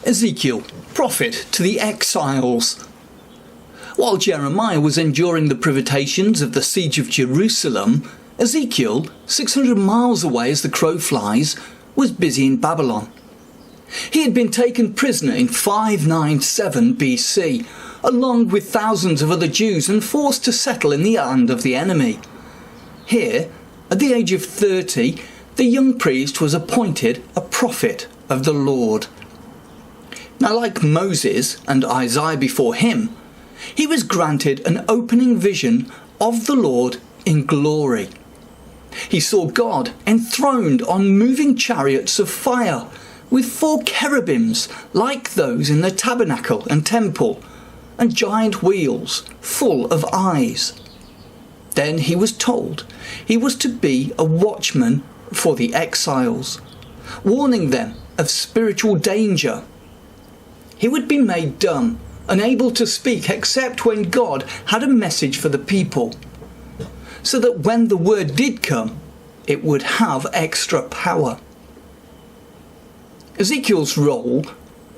Ezekiel, prophet to the exiles. While Jeremiah was enduring the privations of the siege of Jerusalem, Ezekiel, 600 miles away as the crow flies, was busy in Babylon. He had been taken prisoner in 597 BC, along with thousands of other Jews, and forced to settle in the land of the enemy. Here, at the age of 30, the young priest was appointed a prophet of the Lord. Now, like Moses and Isaiah before him, he was granted an opening vision of the Lord in glory. He saw God enthroned on moving chariots of fire, with 4 cherubims like those in the tabernacle and temple, and giant wheels full of eyes. Then he was told he was to be a watchman for the exiles, warning them of spiritual danger. He would be made dumb, unable to speak except when God had a message for the people, so that when the word did come, it would have extra power. Ezekiel's role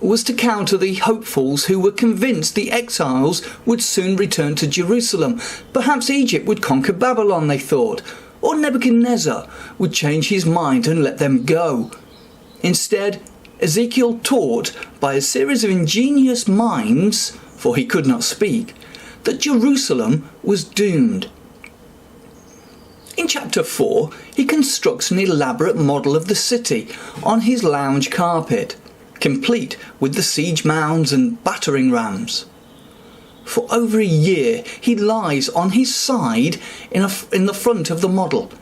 was to counter the hopefuls who were convinced the exiles would soon return to Jerusalem. Perhaps Egypt would conquer Babylon, they thought, or Nebuchadnezzar would change his mind and let them go. Instead, Ezekiel taught by a series of ingenious minds, for he could not speak, that Jerusalem was doomed. In chapter 4, he constructs an elaborate model of the city on his lounge carpet, complete with the siege mounds and battering rams. For over a year, he lies on his side in the front of the model,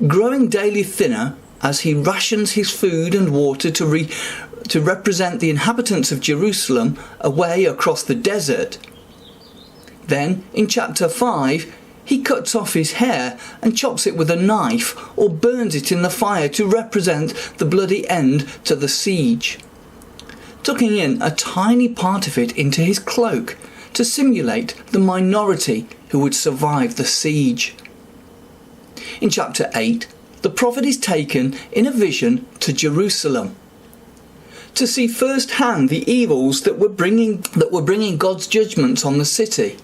growing daily thinner as he rations his food and water to represent the inhabitants of Jerusalem away across the desert. Then, in chapter 5, he cuts off his hair and chops it with a knife or burns it in the fire to represent the bloody end to the siege, tucking in a tiny part of it into his cloak to simulate the minority who would survive the siege. In chapter 8, the prophet is taken in a vision to Jerusalem to see firsthand the evils that were bringing God's judgments on the city.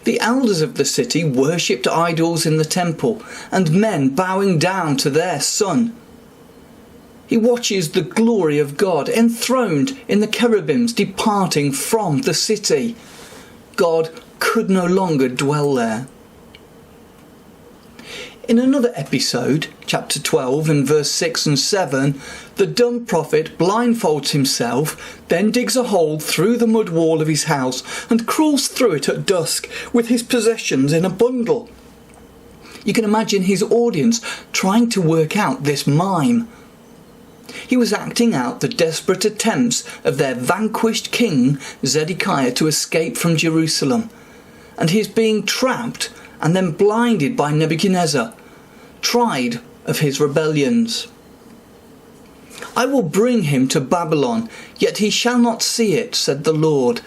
The elders of the city worshipped idols in the temple, and men bowing down to their son. He watches the glory of God enthroned in the cherubims departing from the city. God could no longer dwell there. In another episode, chapter 12 and verse 6 and 7, the dumb prophet blindfolds himself, then digs a hole through the mud wall of his house and crawls through it at dusk with his possessions in a bundle. You can imagine his audience trying to work out this mime. He was acting out the desperate attempts of their vanquished king Zedekiah to escape from Jerusalem, and he is being trapped and then blinded by Nebuchadnezzar, tried of his rebellions. I will bring him to Babylon, yet he shall not see it, said the Lord.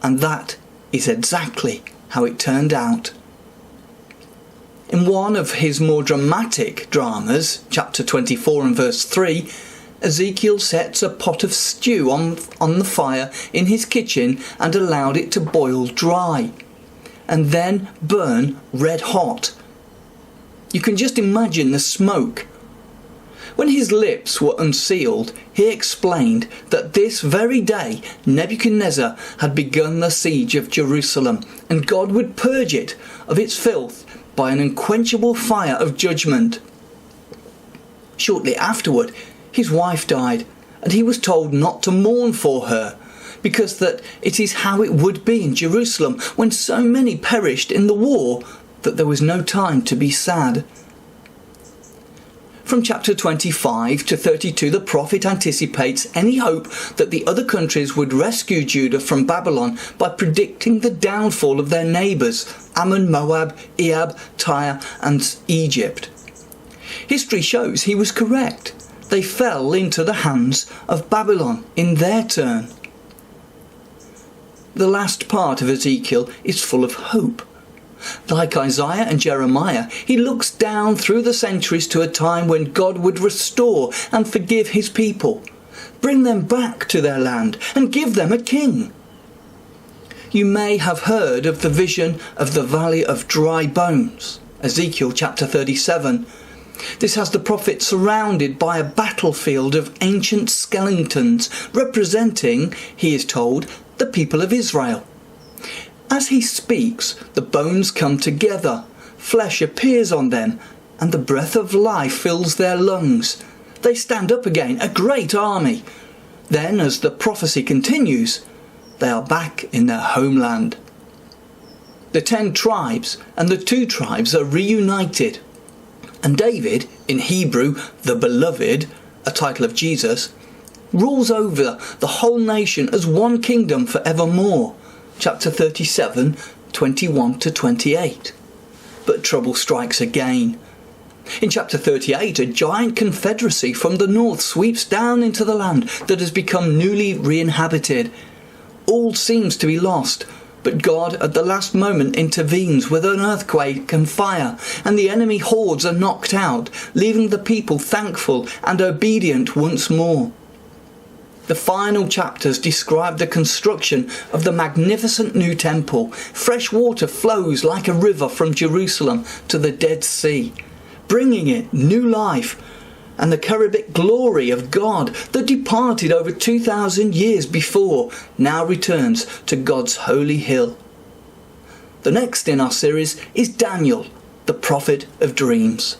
And that is exactly how it turned out. In one of his more dramatic dramas, chapter 24 and verse 3, Ezekiel sets a pot of stew on the fire in his kitchen and allowed it to boil dry, and then burn red hot. You can just imagine the smoke. When his lips were unsealed, he explained that this very day Nebuchadnezzar had begun the siege of Jerusalem, and God would purge it of its filth by an unquenchable fire of judgment. Shortly afterward, his wife died, and he was told not to mourn for her, because that it is how it would be in Jerusalem when so many perished in the war that there was no time to be sad. From chapter 25 to 32, the prophet anticipates any hope that the other countries would rescue Judah from Babylon by predicting the downfall of their neighbours, Ammon, Moab, Ehab, Tyre and Egypt. History shows he was correct. They fell into the hands of Babylon in their turn. The last part of Ezekiel is full of hope. Like Isaiah and Jeremiah, he looks down through the centuries to a time when God would restore and forgive his people. Bring them back to their land and give them a king. You may have heard of the vision of the valley of dry bones, Ezekiel chapter 37. This has the prophet surrounded by a battlefield of ancient skeletons representing, he is told, the people of Israel. As he speaks, the bones come together, flesh appears on them, and the breath of life fills their lungs. They stand up again, a great army. Then, as the prophecy continues, they are back in their homeland. The 10 tribes and the 2 tribes are reunited. And David, in Hebrew, the beloved, a title of Jesus, rules over the whole nation as one kingdom forevermore. Chapter 37, 21 to 28. But trouble strikes again. In chapter 38, a giant confederacy from the north sweeps down into the land that has become newly re-inhabited. All seems to be lost, but God at the last moment intervenes with an earthquake and fire, and the enemy hordes are knocked out, leaving the people thankful and obedient once more. The final chapters describe the construction of the magnificent new temple. Fresh water flows like a river from Jerusalem to the Dead Sea, bringing it new life, and the cherubic glory of God that departed over 2,000 years before now returns to God's holy hill. The next in our series is Daniel, the prophet of dreams.